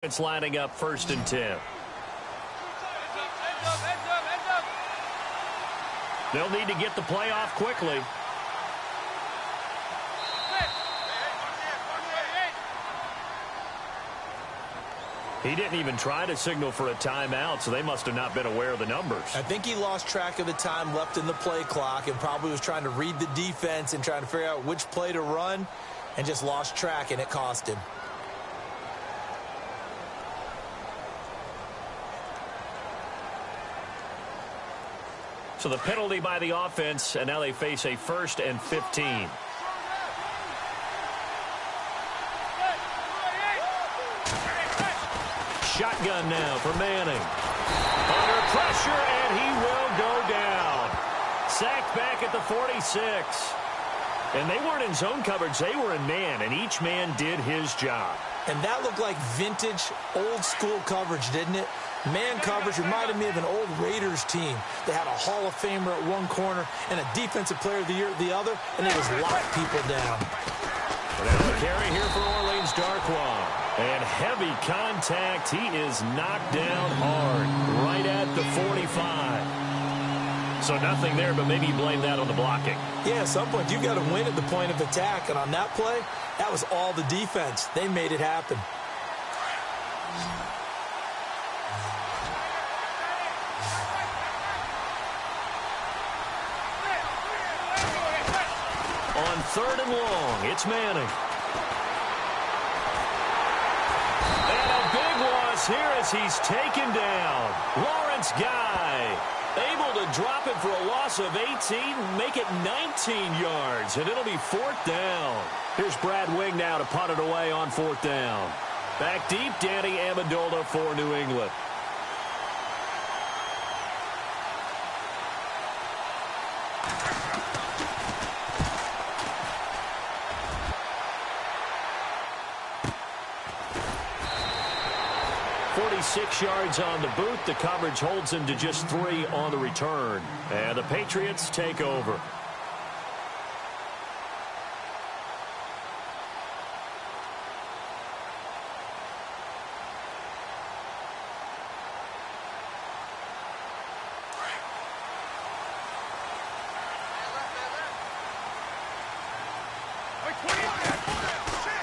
It's lining up 1st and 10. They'll need to get the play off quickly. He didn't even try to signal for a timeout, so they must have not been aware of the numbers. I think he lost track of the time left in the play clock and probably was trying to read the defense and trying to figure out which play to run and just lost track, and it cost him. So the penalty by the offense, and now they face a 1st and 15. Shotgun now for Manning. Under pressure, and he will go down. Sacked back at the 46. And they weren't in zone coverage. They were in man, and each man did his job. And that looked like vintage, old-school coverage, didn't it? Man coverage reminded me of an old Raiders team. They had a Hall of Famer at one corner and a Defensive Player of the Year at the other, and they just locked people down. Now the carry here for Orleans Darkwa. And heavy contact. He is knocked down hard right at the 45. So nothing there, but maybe blame that on the blocking. Yeah, at some point you've got to win at the point of attack. And on that play, that was all the defense. They made it happen. On 3rd and long, it's Manning. And a big loss here as he's taken down. Lawrence Guy able to drop it for a loss of 18, make it 19 yards, and it'll be 4th down. Here's Brad Wing now to punt it away on 4th down. Back deep, Danny Amendola for New England. Six yards on the boot. The coverage holds him to just 3 on the return. And the Patriots take over.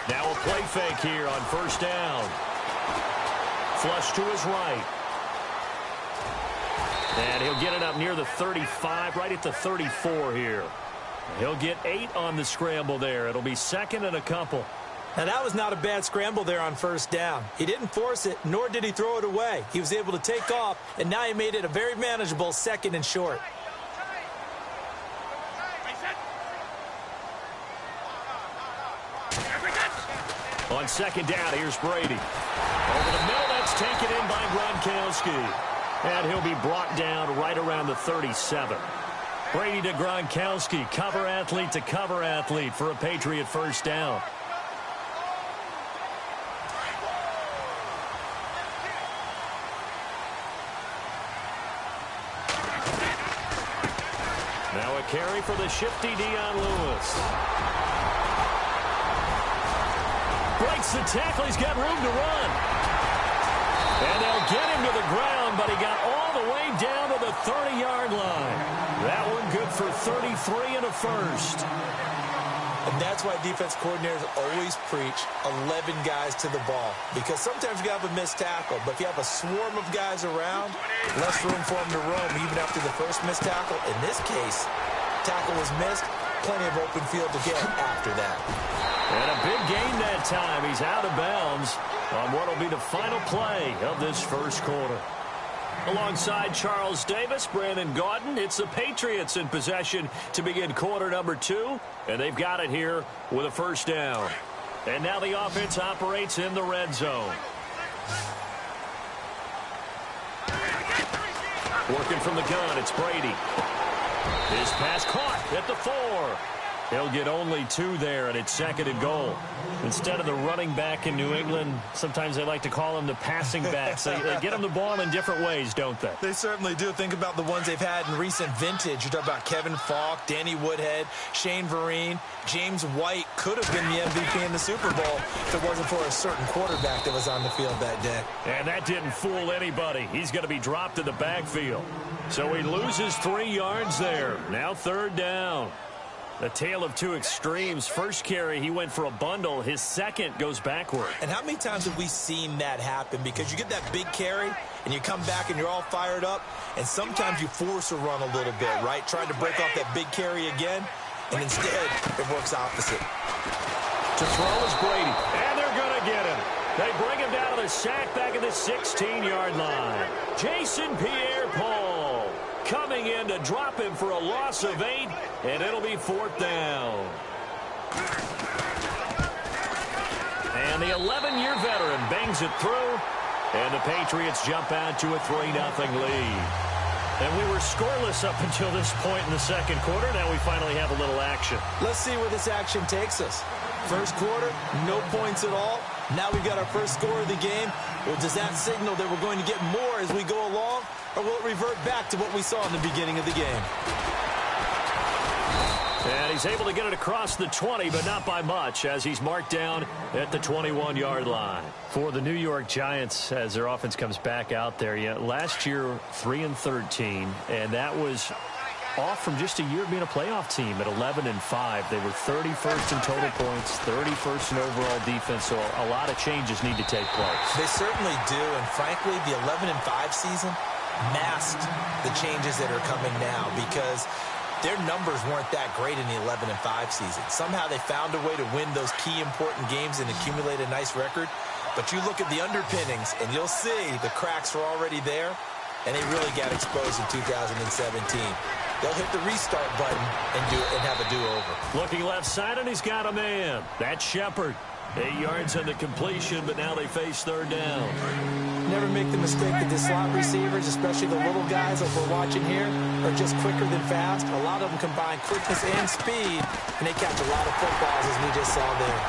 Now a play fake here on 1st down. Flush to his right. And he'll get it up near the 35, right at the 34 here. He'll get 8 on the scramble there. It'll be 2nd and a couple. Now, that was not a bad scramble there on 1st down. He didn't force it, nor did he throw it away. He was able to take off, and now he made it a very manageable 2nd and short. On 2nd down, here's Brady. Over the middle, that's taken in by Gronkowski. And he'll be brought down right around the 37. Brady to Gronkowski, cover athlete to cover athlete for a Patriot 1st down. Now a carry for the shifty Dion Lewis. Breaks the tackle. He's got room to run. And they'll get him to the ground, but he got all the way down to the 30-yard line. That one good for 33 and a 1st. And that's why defense coordinators always preach 11 guys to the ball. Because sometimes you have a missed tackle, but if you have a swarm of guys around, less room for them to roam even after the first missed tackle. In this case, tackle was missed, plenty of open field to get after that. And a big gain that time. He's out of bounds on what will be the final play of this 1st quarter. Alongside Charles Davis, Brandon Gaudin, it's the Patriots in possession to begin quarter number 2, and they've got it here with a 1st down. And now the offense operates in the red zone. Working from the gun, it's Brady. His pass caught at the 4. He'll get only 2 there, and it's 2nd and goal. Instead of the running back in New England, sometimes they like to call him the passing back. So they get him the ball in different ways, don't they? They certainly do. Think about the ones they've had in recent vintage. You talk about Kevin Falk, Danny Woodhead, Shane Vereen. James White could have been the MVP in the Super Bowl if it wasn't for a certain quarterback that was on the field that day. And that didn't fool anybody. He's going to be dropped in the backfield. So he loses 3 yards there. Now 3rd down. The tale of 2 extremes. First carry, he went for a bundle. His second goes backward. And how many times have we seen that happen? Because you get that big carry, and you come back and you're all fired up, and sometimes you force a run a little bit, right? Trying to break off that big carry again, and instead it works opposite. To throw is Brady, and they're going to get him. They bring him down to the sack back at the 16-yard line. Jason Pierre-Paul coming in to drop him for a loss of 8, and it'll be 4th down. And the 11-year veteran bangs it through, and the Patriots jump out to a 3-0 lead. And we were scoreless up until this point in the 2nd quarter. Now we finally have a little action. Let's see where this action takes us. First quarter, no points at all. Now we've got our first score of the game. Well, does that signal that we're going to get more as we go along, or will it revert back to what we saw in the beginning of the game? And he's able to get it across the 20, but not by much, as he's marked down at the 21-yard line. For the New York Giants, as their offense comes back out there, last year 3-13, and that was off from just a year of being a playoff team at 11-5. They were 31st in total points, 31st in overall defense, so a lot of changes need to take place. They certainly do, and frankly, the 11-5 season masked the changes that are coming now because their numbers weren't that great in the 11-5 season. Somehow they found a way to win those key important games and accumulate a nice record. But you look at the underpinnings, and you'll see the cracks are already there, and they really got exposed in 2017. They'll hit the restart button and have a do-over. Looking left side, and he's got a man. That's Shepard. 8 yards on the completion, but now they face 3rd down. Never make the mistake that the slot receivers, especially the little guys that we're watching here, are just quicker than fast. A lot of them combine quickness and speed, and they catch a lot of footballs, as we just saw there.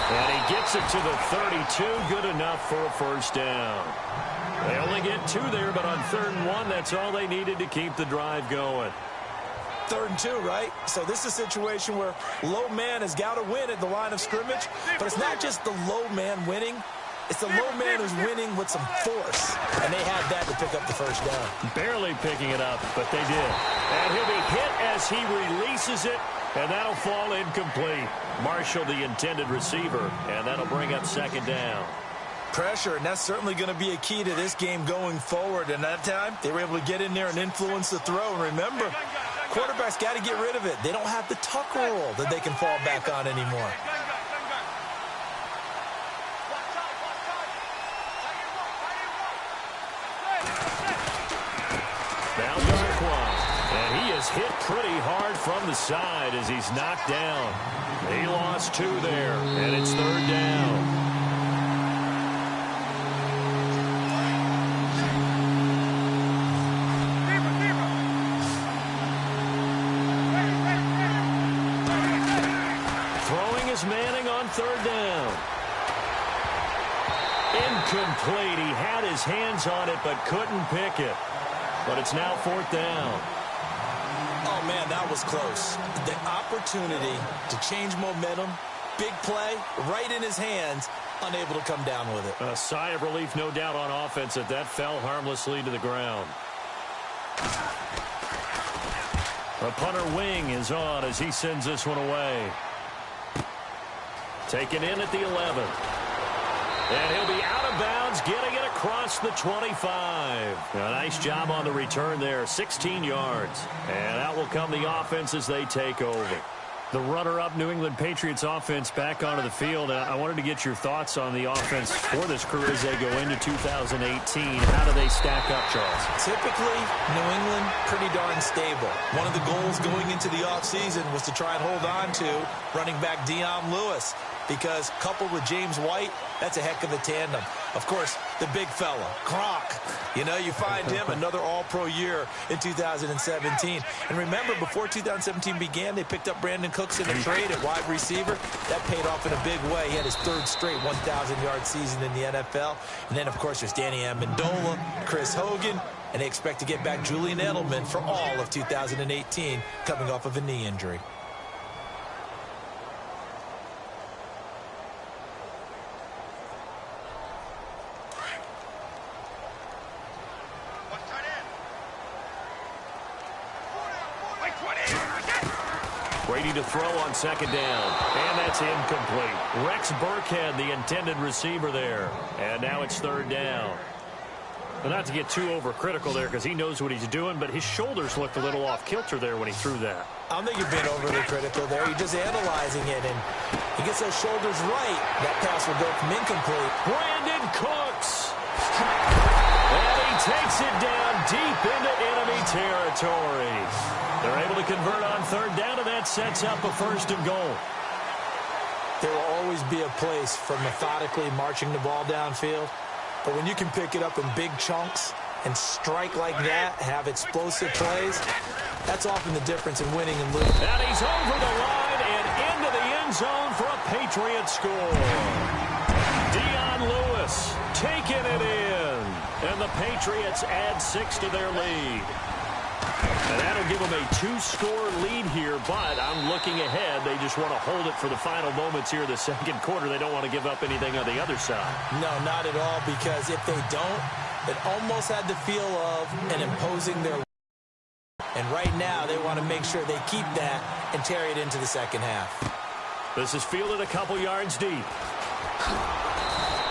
And he gets it to the 32. Good enough for a 1st down. They only get 2 there, but on 3rd and 1, that's all they needed to keep the drive going. 3rd and 2, right? So this is a situation where low man has got to win at the line of scrimmage, but it's not just the low man winning. It's the low man who's winning with some force, and they had that to pick up the 1st down. Barely picking it up, but they did. And he'll be hit as he releases it, and that'll fall incomplete. Marshall, the intended receiver, and that'll bring up 2nd down. Pressure, and that's certainly going to be a key to this game going forward. And that time, they were able to get in there and influence the throw. And remember, quarterbacks got to get rid of it. They don't have the tuck rule that they can fall back on anymore. Now Darquan, and he is hit pretty hard from the side as he's knocked down. He lost 2 there, and it's 3rd down. Manning on 3rd down. Incomplete. He had his hands on it but couldn't pick it. But it's now 4th down. Oh, man, that was close. The opportunity to change momentum, big play, right in his hands, unable to come down with it. A sigh of relief, no doubt, on offense that fell harmlessly to the ground. The punter wing is on as he sends this one away. Taken in at the 11. And he'll be out of bounds, getting it across the 25. A nice job on the return there, 16 yards. And out will come the offense as they take over. The runner-up New England Patriots offense back onto the field. I wanted to get your thoughts on the offense for this crew as they go into 2018. How do they stack up, Charles? Typically, New England, pretty darn stable. One of the goals going into the offseason was to try and hold on to running back Dion Lewis. because coupled with James White, that's a heck of a tandem. Of course, the big fella, Gronk. You know, you find him another all-pro year in 2017. And remember, before 2017 began, they picked up Brandon Cooks in a trade at wide receiver. That paid off in a big way. He had his third straight 1,000-yard season in the NFL. And then, of course, there's Danny Amendola, Chris Hogan, and they expect to get back Julian Edelman for all of 2018, coming off of a knee injury. Brady to throw on second down. And that's incomplete. Rex Burkhead, the intended receiver there. And now it's third down. Well, not to get too overcritical there because he knows what he's doing, but his shoulders looked a little off kilter there when he threw that. I don't think you've been overly critical there. You're just analyzing it, and he gets those shoulders right. That pass will go from incomplete. Brandon Cooks. And he takes it down deep into enemy territory. They're able to convert on third down, and that sets up a first and goal. There will always be a place for methodically marching the ball downfield. But when you can pick it up in big chunks and strike like that, have explosive plays, that's often the difference in winning and losing. And he's over the line and into the end zone for a Patriot score. Dion Lewis taking it in. And the Patriots add 6 to their lead. And that'll give them a 2-score lead here, but I'm looking ahead. They just want to hold it for the final moments here in the second quarter. They don't want to give up anything on the other side. No, not at all, because if they don't, it almost had the feel of an imposing their. And right now, they want to make sure they keep that and carry it into the second half. This is fielded a couple yards deep.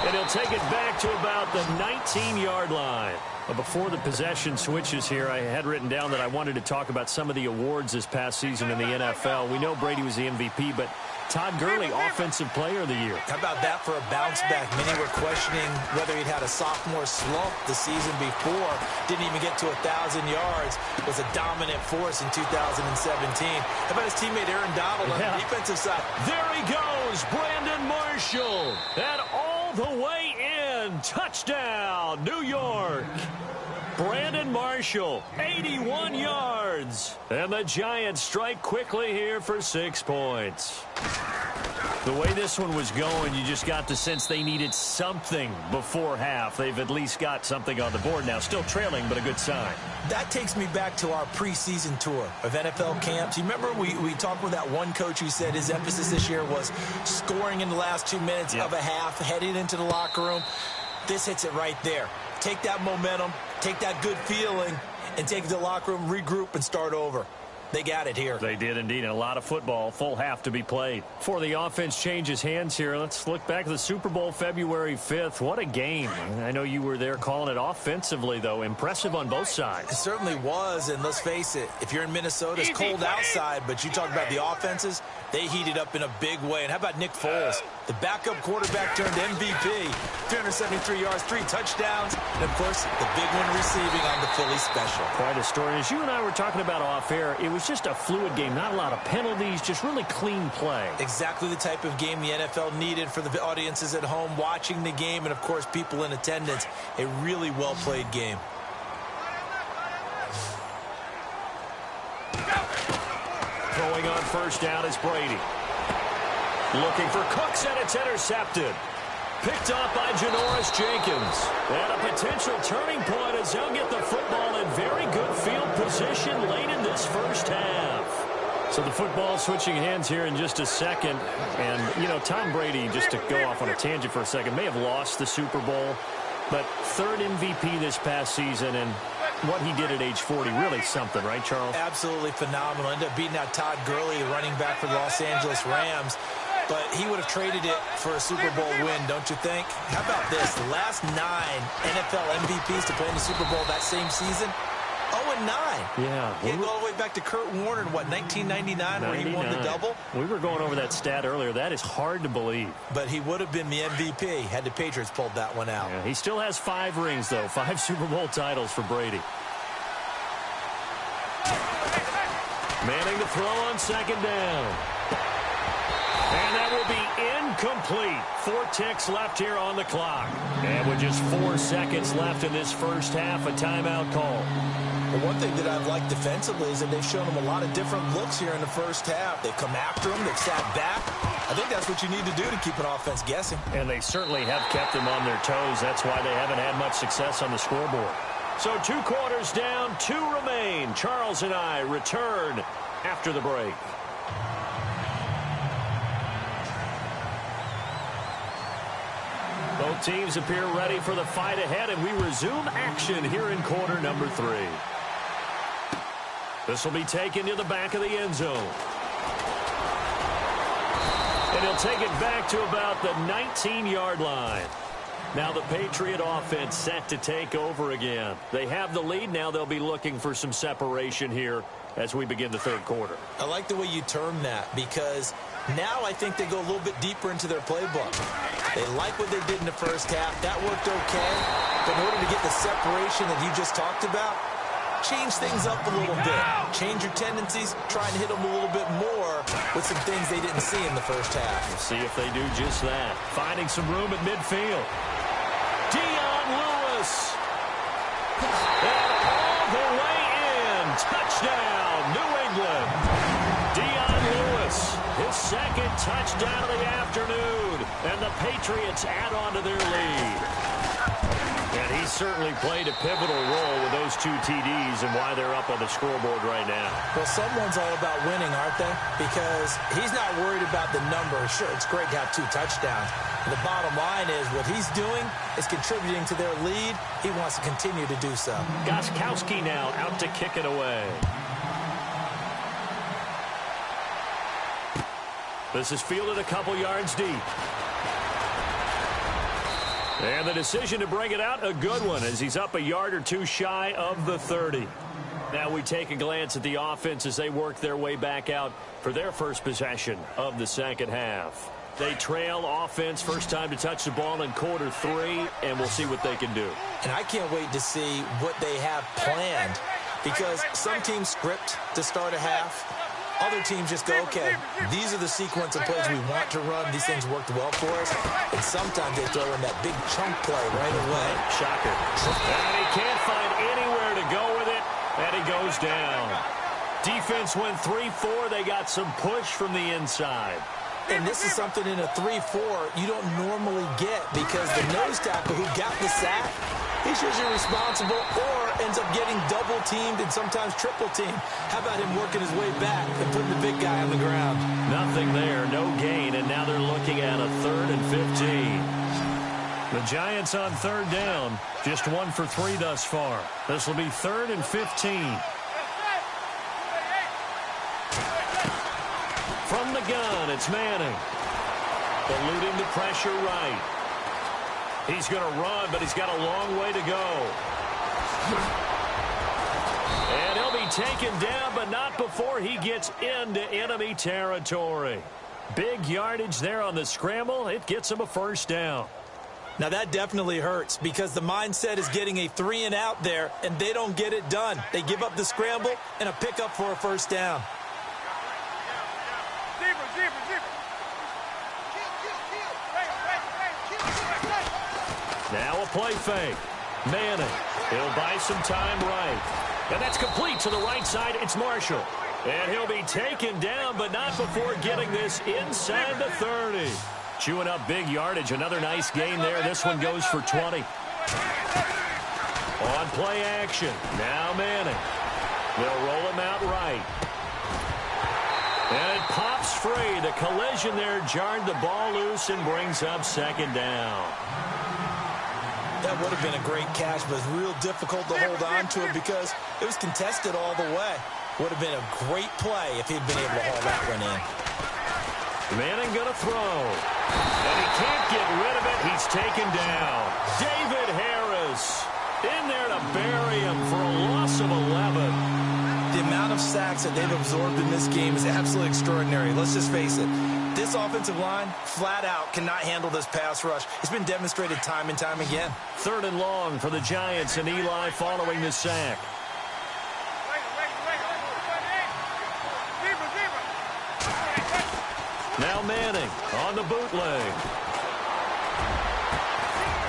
And he'll take it back to about the 19-yard line. But before the possession switches here, I had written down that I wanted to talk about some of the awards this past season in the NFL. We know Brady was the MVP, but Todd Gurley, Offensive Player of the Year. How about that for a bounce back? Many were questioning whether he'd had a sophomore slump the season before. Didn't even get to 1,000 yards. Was a dominant force in 2017. How about his teammate Aaron Donald on the defensive side? There he goes, Brandon Marshall. And all the way in. Touchdown, New York. Brandon Marshall, 81 yards. And the Giants strike quickly here for 6 points. The way this one was going, you just got the sense they needed something before half. They've at least got something on the board now. Still trailing, but a good sign. That takes me back to our preseason tour of NFL camps. You remember we talked with that one coach who said his emphasis this year was scoring in the last 2 minutes of a half, heading into the locker room. This hits it right there. Take that momentum, take that good feeling, and take it to the locker room, regroup, and start over. They got it here. They did indeed, and a lot of football, full half to be played. Before the offense changes hands here, let's look back at the Super Bowl February 5th. What a game. I know you were there calling it offensively, though. Impressive on both sides. It certainly was, and let's face it, if you're in Minnesota, it's cold outside, but you talk about the offenses, they heated up in a big way. And how about Nick Foles? The backup quarterback turned MVP. 373 yards, 3 touchdowns, and, of course, the big one receiving on the Philly special. Quite a story. As you and I were talking about off air, it was just a fluid game. Not a lot of penalties, just really clean play. Exactly the type of game the NFL needed for the audiences at home watching the game and, of course, people in attendance. A really well-played game. Throwing on first down is Brady. Looking for Cooks, and it's intercepted. Picked off by Janoris Jenkins. And a potential turning point as he'll get the football in very good field position late in this first half. So the football switching hands here in just a second. And, you know, Tom Brady, just to go off on a tangent for a second, may have lost the Super Bowl, but third MVP this past season, and what he did at age 40, really something, right, Charles? Absolutely phenomenal. Ended up beating out Todd Gurley, the running back for the Los Angeles Rams. But he would have traded it for a Super Bowl win, don't you think? How about this? The last 9 NFL MVPs to play in the Super Bowl that same season, 0-9. Yeah. He had to go all the way back to Kurt Warner in, what, 1999, where he won the double? We were going over that stat earlier. That is hard to believe. But he would have been the MVP had the Patriots pulled that one out. Yeah, he still has 5 rings, though. 5 Super Bowl titles for Brady. Manning to throw on second down. And that will be incomplete. 4 ticks left here on the clock. And with just 4 seconds left in this first half, a timeout call. Well, one thing that I've liked defensively is that they've shown them a lot of different looks here in the first half. They've come after them. They've sat back. I think that's what you need to do to keep an offense guessing. And they certainly have kept them on their toes. That's why they haven't had much success on the scoreboard. So 2 quarters down, 2 remain. Charles and I return after the break. Both teams appear ready for the fight ahead, and we resume action here in quarter number 3. This will be taken to the back of the end zone. And he'll take it back to about the 19-yard line. Now the Patriot offense set to take over again. They have the lead. Now they'll be looking for some separation here as we begin the third quarter. I like the way you term that, because now I think they go a little bit deeper into their playbook. They like what they did in the first half. That worked okay. But in order to get the separation that you just talked about, change things up a little bit. Change your tendencies. Try and hit them a little bit more with some things they didn't see in the first half. We'll see if they do just that. Finding some room at midfield. Dion Lewis. And all the way in. Touchdown, New England. Dion Lewis, his second touchdown of the afternoon. And the Patriots add on to their lead. And he certainly played a pivotal role with those 2 TDs and why they're up on the scoreboard right now. Well, someone's all about winning, aren't they? Because he's not worried about the number. Sure, it's great to have 2 touchdowns. And the bottom line is what he's doing is contributing to their lead. He wants to continue to do so. Gostkowski now out to kick it away. This is fielded a couple yards deep. And the decision to bring it out, a good one, as he's up a yard or 2 shy of the 30. Now we take a glance at the offense as they work their way back out for their first possession of the second half. They trail offense, first time to touch the ball in quarter 3, and we'll see what they can do. And I can't wait to see what they have planned, because some teams script to start a half. Other teams just go, okay, these are the sequence of plays we want to run. These things worked well for us. And sometimes they throw in that big chunk play right away. Shocker. And he can't find anywhere to go with it, and he goes down. Defense went 3-4. They got some push from the inside. And this is something in a 3-4 you don't normally get, because the nose tackle who got the sack, he's usually responsible or ends up getting double-teamed and sometimes triple-teamed. How about him working his way back and putting the big guy on the ground? Nothing there, no gain, and now they're looking at a 3rd and 15. The Giants on 3rd down, just 1 for 3 thus far. This will be 3rd and 15. From the gun, it's Manning. Eluding the pressure right. He's going to run, but he's got a long way to go. And he'll be taken down, but not before he gets into enemy territory. Big yardage there on the scramble. It gets him a first down. Now that definitely hurts, because the mindset is getting a 3-and-out there, and they don't get it done. They give up the scramble and a pickup for a first down. Now a play fake. Manning. He'll buy some time right. And that's complete to the right side. It's Marshall. And he'll be taken down, but not before getting this inside the 30. Chewing up big yardage. Another nice gain there. This one goes for 20. On play action. Now Manning. They'll roll him out right. And it pops free. The collision there jarred the ball loose and brings up second down. That would have been a great catch, but it's real difficult to hold on to it because it was contested all the way. Would have been a great play if he'd been able to haul that one in. Manning going to throw. And he can't get rid of it. He's taken down. David Harris in there to bury him for a loss of 11. The amount of sacks that they've absorbed in this game is absolutely extraordinary. Let's just face it. This offensive line, flat out, cannot handle this pass rush. It's been demonstrated time and time again. 3rd and long for the Giants, and Eli following the sack. Now Manning on the bootleg.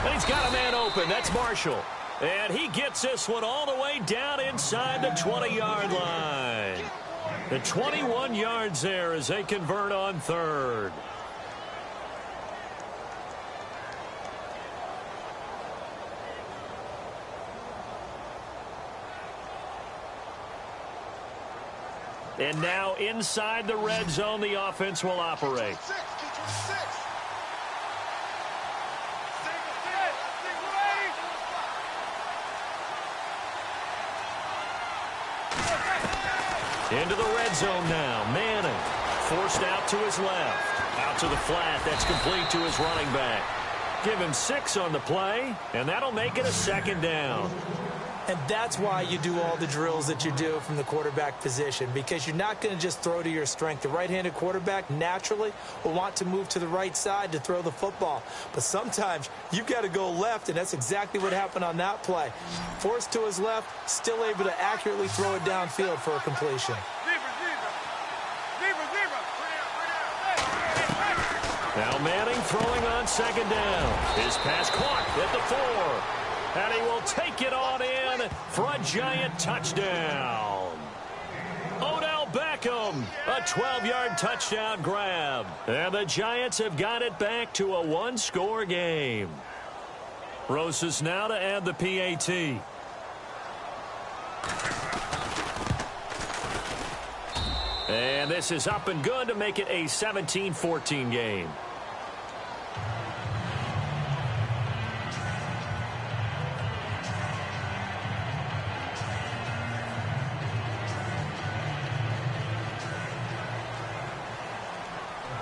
And he's got a man open. That's Marshall. And he gets this one all the way down inside the 20-yard line. The 21 yards there as they convert on third. And now inside the red zone, the offense will operate. Into the red zone now. Manning forced out to his left. Out to the flat. That's complete to his running back. Give him 6 on the play, and that'll make it a second down. And that's why you do all the drills that you do from the quarterback position, because you're not going to just throw to your strength. The right-handed quarterback naturally will want to move to the right side to throw the football. But sometimes you've got to go left, and that's exactly what happened on that play. Forced to his left, still able to accurately throw it downfield for a completion. Now Manning throwing on second down. His pass caught at the 4. And he will take it on in for a giant touchdown. Odell Beckham, a 12-yard touchdown grab. And the Giants have got it back to a one-score game. Rosas now to add the PAT. And this is up and good to make it a 17-14 game.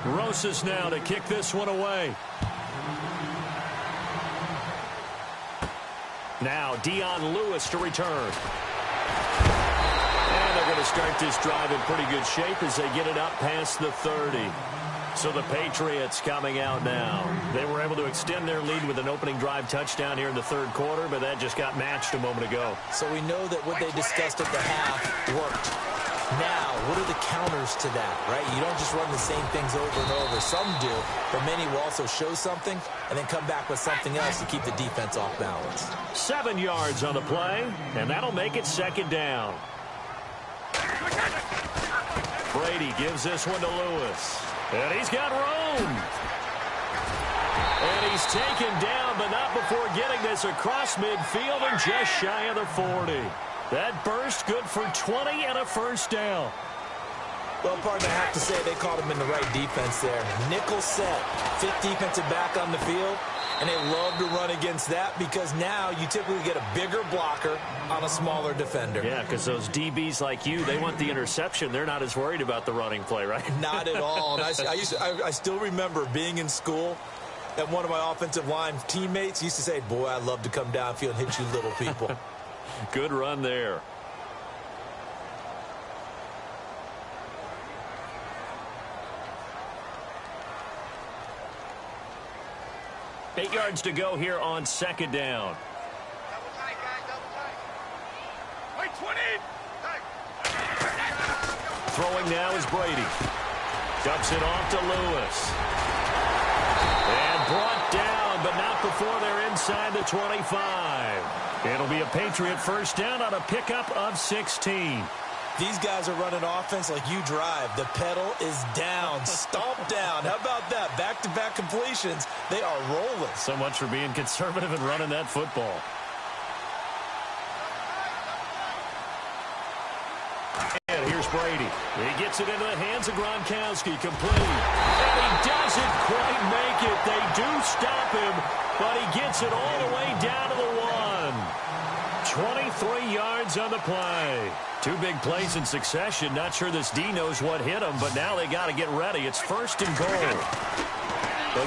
Rosas now to kick this one away. Now Dion Lewis to return. And they're going to start this drive in pretty good shape as they get it up past the 30. So the Patriots coming out now. They were able to extend their lead with an opening drive touchdown here in the third quarter, but that just got matched a moment ago. So we know that what they discussed at the half worked. Now, what are the counters to that, right? You don't just run the same things over and over. Some do, but many will also show something and then come back with something else to keep the defense off balance. 7 yards on the play, and that'll make it second down. Brady gives this one to Lewis. And he's got room. And he's taken down, but not before getting this across midfield and just shy of the 40. That burst good for 20 and a first down. Well, partner, I have to say they caught him in the right defense there. Nickel set, 5th defensive back on the field, and they love to run against that because now you typically get a bigger blocker on a smaller defender. Yeah, because those DBs like you, they want the interception. They're not as worried about the running play, right? Not at all. And I still remember being in school, and one of my offensive line teammates used to say, boy, I'd love to come downfield and hit you little people. Good run there. Eight yards to go here on second down. Double tight, guys, double tight. Wait, 20. Throwing now is Brady. Dumps it off to Lewis. And brought down, but not before they're inside the 25. It'll be a Patriot first down on a pickup of 16. These guys are running offense like you drive. The pedal is down, stomp down. How about that? Back-to-back completions. They are rolling. So much for being conservative and running that football. And here's Brady. He gets it into the hands of Gronkowski, complete. And he doesn't quite make it. They do stop him, but he gets it all the way down to the 23 yards on the play. 2 big plays in succession. Not sure this D knows what hit him, but now they got to get ready. It's first and goal.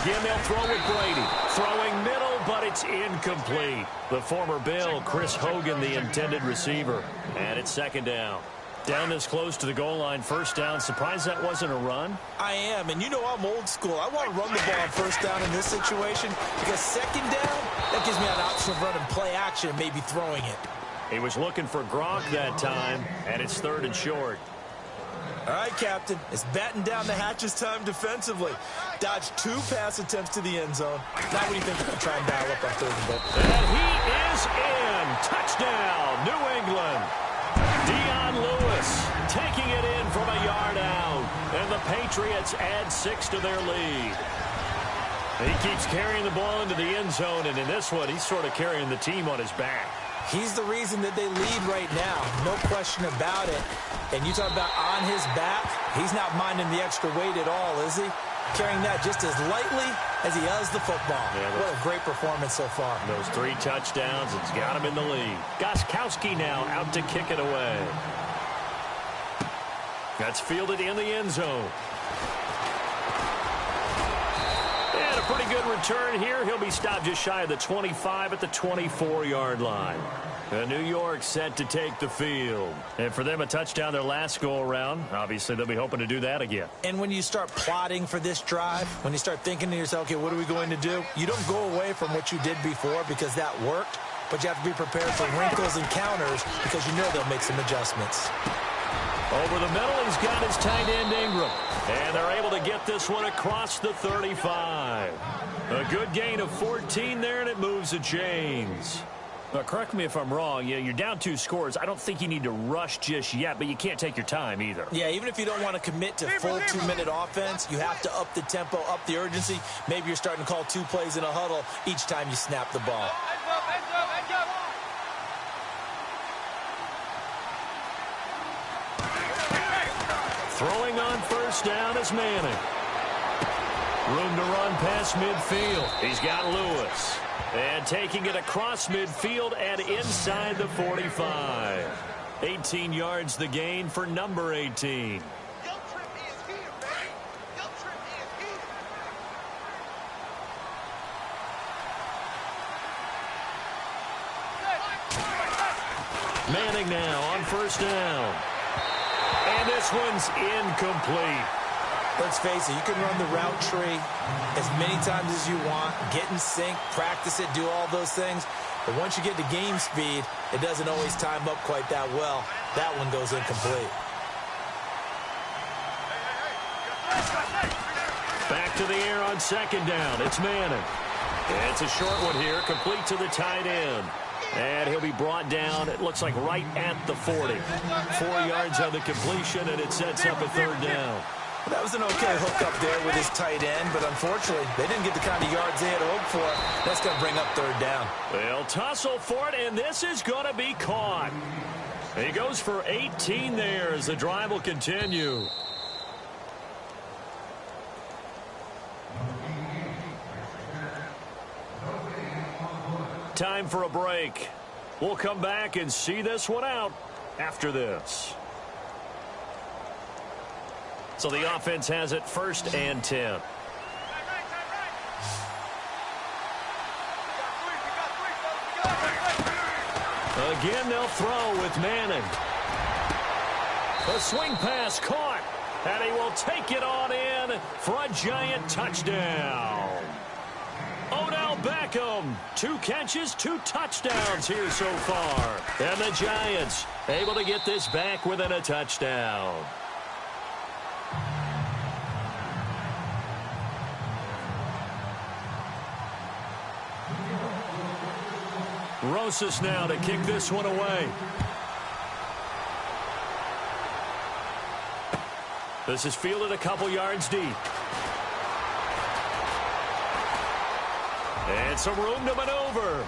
Again, they'll throw with Brady. Throwing middle, but it's incomplete. The former Bill, Chris Hogan, the intended receiver. And it's second down. Down this close to the goal line, first down. Surprised that wasn't a run? I am, and you know I'm old school. I want to run the ball on first down in this situation because second down, that gives me an option of running play action and maybe throwing it. He was looking for Gronk that time, and it's third and short. All right, Captain. It's batten down the hatches time defensively. Dodged 2 pass attempts to the end zone. Now what do you think they're going to try and dial up on 3rd and goal? And he is in. Touchdown, New England. Dion Lewis taking it in from a yard out. And the Patriots add 6 to their lead. He keeps carrying the ball into the end zone, and in this one, he's sort of carrying the team on his back. He's the reason that they lead right now. No question about it. And you talk about on his back, he's not minding the extra weight at all, is he? Carrying that just as lightly as he does the football. Yeah, what a great performance so far. Those 3 touchdowns, it's got him in the lead. Gostkowski now out to kick it away. That's fielded in the end zone. And a pretty good return here. He'll be stopped just shy of the 25 at the 24-yard line. New York set to take the field. And for them, a touchdown their last go-around. Obviously, they'll be hoping to do that again. And when you start plotting for this drive, when you start thinking to yourself, okay, what are we going to do? You don't go away from what you did before because that worked, but you have to be prepared for wrinkles and counters because you know they'll make some adjustments. Over the middle, he's got his tight end, Ingram. And they're able to get this one across the 35. A good gain of 14 there, and it moves the chains. Now, correct me if I'm wrong. You're down 2 scores. I don't think you need to rush just yet, but you can't take your time either. Yeah, even if you don't want to commit to full 2-minute offense, you have to up the tempo, up the urgency. Maybe you're starting to call 2 plays in a huddle each time you snap the ball. Throwing on first down is Manning. Room to run past midfield. He's got Lewis. And taking it across midfield and inside the 45. 18 yards the gain for number 18. Manning now on first down. And this one's incomplete. Let's face it, you can run the route tree as many times as you want, get in sync, practice it, do all those things. But once you get to game speed, it doesn't always time up quite that well. That one goes incomplete. Back to the air on second down. It's Manning. It's a short one here, complete to the tight end. And he'll be brought down, it looks like right at the 40. 4 yards on the completion, and it sets up a 3rd down. Well, that was an okay hook up there with his tight end, but unfortunately, they didn't get the kind of yards they had hoped for. That's going to bring up 3rd down. They'll tussle for it, and this is going to be caught. He goes for 18 there as the drive will continue. Time for a break. We'll come back and see this one out after this. So the offense has it 1st and 10. Again, they'll throw with Manning. A swing pass caught, and he will take it on in for a giant touchdown. Odell Beckham, 2 catches, 2 touchdowns here so far. And the Giants able to get this back within a touchdown. Rosas now to kick this one away. This is fielded a couple yards deep. And some room to maneuver.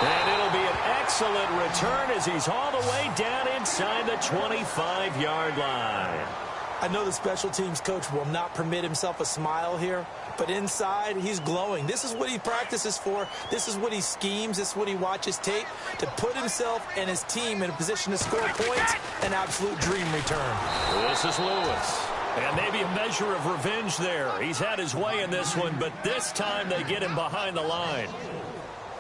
And it'll be an excellent return as he's all the way down inside the 25-yard line. I know the special teams coach will not permit himself a smile here, but inside, he's glowing. This is what he practices for. This is what he schemes. This is what he watches tape to put himself and his team in a position to score points. An absolute dream return. This is Lewis. And maybe a measure of revenge there. He's had his way in this one, but this time they get him behind the line.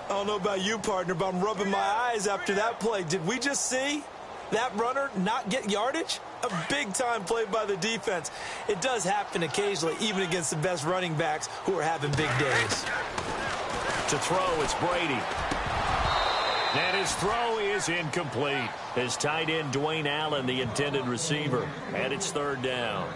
I don't know about you, partner, but I'm rubbing my eyes after that play. Did we just see that runner not get yardage? A big-time play by the defense. It does happen occasionally, even against the best running backs who are having big days. To throw, it's Brady. And his throw is incomplete. His tight end, Dwayne Allen, the intended receiver. And it's third down.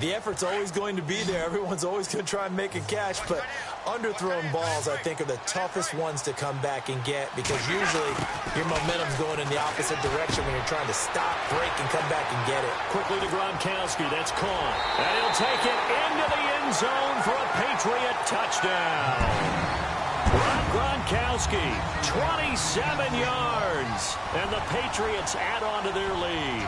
The effort's always going to be there. Everyone's always going to try and make a catch, but underthrown balls, I think, are the toughest ones to come back and get because usually your momentum's going in the opposite direction when you're trying to stop, break, and come back and get it. Quickly to Gronkowski. That's caught. And he'll take it into the end zone for a Patriot touchdown. Gronkowski, 27 yards. And the Patriots add on to their lead.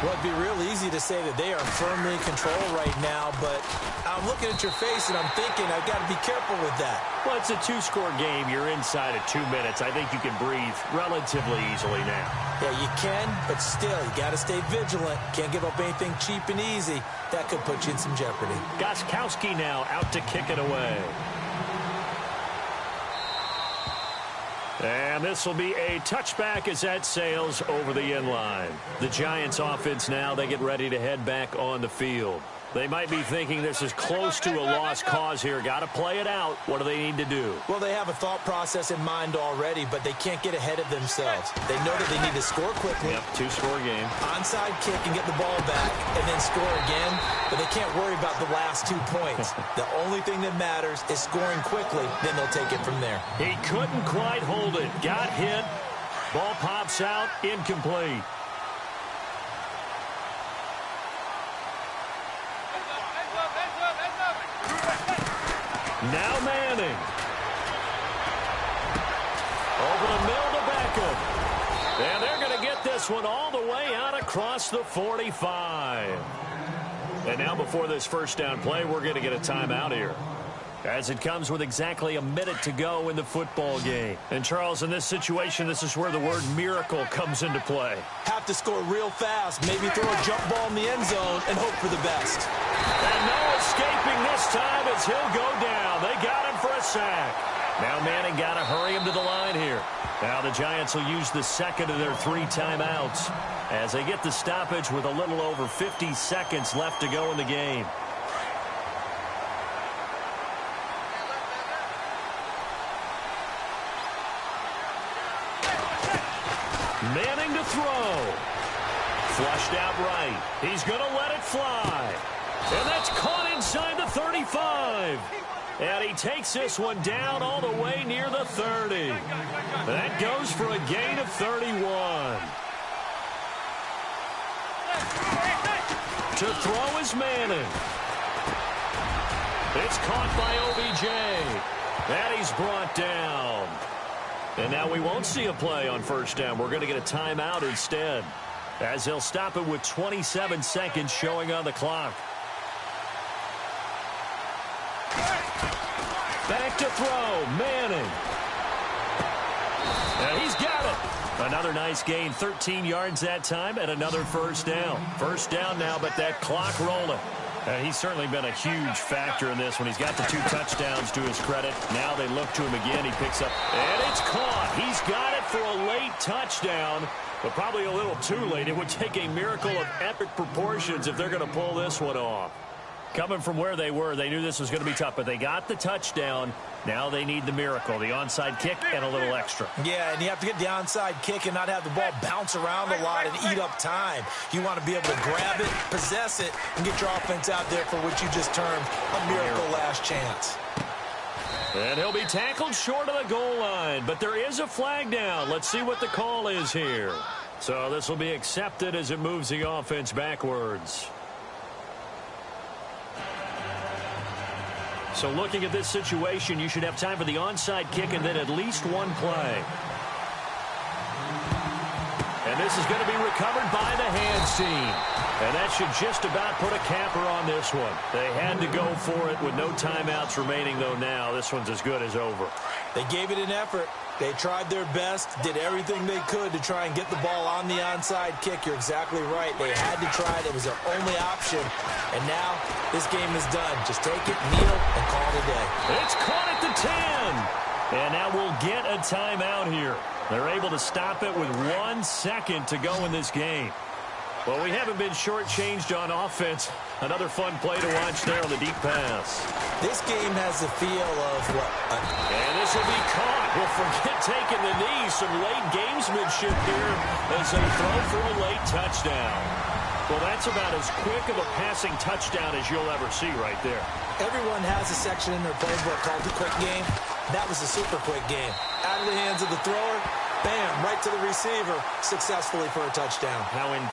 Well, it'd be real easy to say that they are firmly in control right now, but I'm looking at your face and I'm thinking I've got to be careful with that. Well, it's a two-score game. You're inside of 2 minutes. I think you can breathe relatively easily now. Yeah, you can, but still, you got to stay vigilant. Can't give up anything cheap and easy. That could put you in some jeopardy. Gronkowski now out to kick it away. And this will be a touchback as that sails over the end line. The Giants offense now, they get ready to head back on the field. They might be thinking this is close to a lost cause here. Got to play it out. What do they need to do? Well, they have a thought process in mind already, but they can't get ahead of themselves. They know that they need to score quickly. Yep, two-score game. Onside kick and get the ball back and then score again, but they can't worry about the last 2 points. The only thing that matters is scoring quickly, then they'll take it from there. He couldn't quite hold it. Got hit. Ball pops out. Incomplete. Now Manning. Over the middle to Beckham. And they're going to get this one all the way out across the 45. And now before this first down play, we're going to get a timeout here. As it comes with exactly a minute to go in the football game. And, Charles, in this situation, this is where the word miracle comes into play. Have to score real fast, maybe throw a jump ball in the end zone and hope for the best. And no escaping this time as he'll go down. They got him for a sack. Now Manning got to hurry him to the line here. Now the Giants will use the second of their 3 timeouts as they get the stoppage with a little over 50 seconds left to go in the game. Manning to throw. Flushed out right. He's going to let it fly. And that's caught inside the 35. And he takes this one down all the way near the 30. That goes for a gain of 31. To throw is Manning. It's caught by OBJ. And he's brought down. And now we won't see a play on first down. We're going to get a timeout instead, as they'll stop it with 27 seconds showing on the clock. Back to throw, Manning. And he's got it. Another nice gain, 13 yards that time, and another first down. First down now, but that clock rolling. He's certainly been a huge factor in this one. He's got the 2 touchdowns to his credit. Now they look to him again. He picks up, and it's caught. He's got it for a late touchdown, but probably a little too late. It would take a miracle of epic proportions if they're going to pull this one off. Coming from where they were, they knew this was going to be tough, but they got the touchdown. Now they need the miracle, the onside kick and a little extra. Yeah, and you have to get the onside kick and not have the ball bounce around a lot and eat up time. You want to be able to grab it, possess it, and get your offense out there for what you just termed a miracle last chance. And he'll be tackled short of the goal line, but there is a flag down. Let's see what the call is here. So this will be accepted as it moves the offense backwards. So looking at this situation, you should have time for the onside kick and then at least one play. And this is going to be recovered by the hands team. And that should just about put a capper on this one. They had to go for it with no timeouts remaining, though now. This one's as good as over. They gave it an effort. They tried their best, did everything they could to try and get the ball on the onside kick. You're exactly right. They had to try it. It was their only option. And now this game is done. Just take it, kneel, and call it a day. It's caught at the 10. And now we'll get a timeout here. They're able to stop it with 1 second to go in this game. Well, we haven't been shortchanged on offense. Another fun play to watch there on the deep pass. This game has the feel of what? And this will be caught. Well, forget taking the knee. Some late gamesmanship here as they throw for a late touchdown. Well, that's about as quick of a passing touchdown as you'll ever see right there. Everyone has a section in their playbook called the quick game. That was a super quick game. Out of the hands of the thrower, bam, right to the receiver, successfully for a touchdown. How in